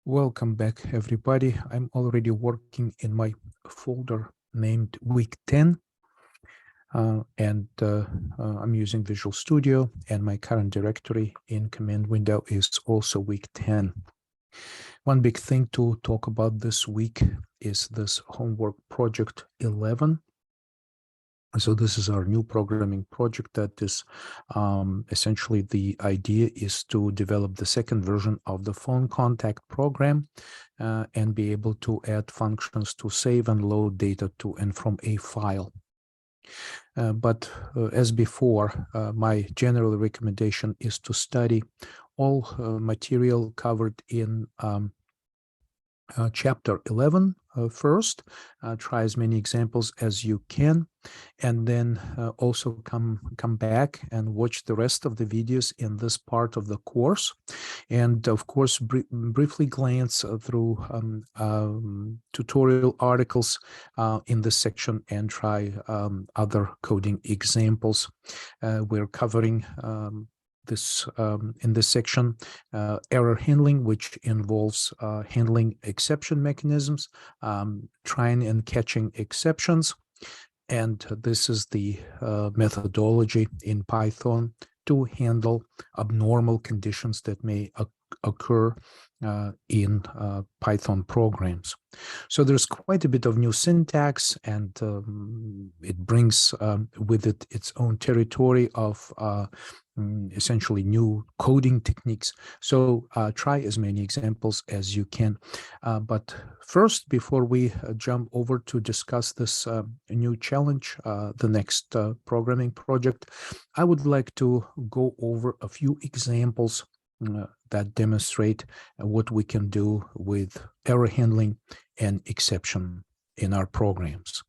Welcome back, everybody. I'm already working in my folder named Week 10, and I'm using Visual Studio, and my current directory in command window is also Week 10. One big thing to talk about this week is this homework project 11. So this is our new programming project that is essentially the idea is to develop the second version of the phone contact program and be able to add functions to save and load data to and from a file. But as before, my general recommendation is to study all material covered in chapter 11 first, try as many examples as you can, and then also come back and watch the rest of the videos in this part of the course, and of course briefly glance through tutorial articles in this section and try other coding examples. We're covering this in this section, error handling, which involves handling exception mechanisms, trying and catching exceptions. And this is the methodology in Python to handle abnormal conditions that may occur in Python programs. So there's quite a bit of new syntax, and it brings with it its own territory of essentially new coding techniques. So try as many examples as you can. But first, before we jump over to discuss this new challenge, the next programming project, I would like to go over a few examples that demonstrate what we can do with error handling and exception in our programs.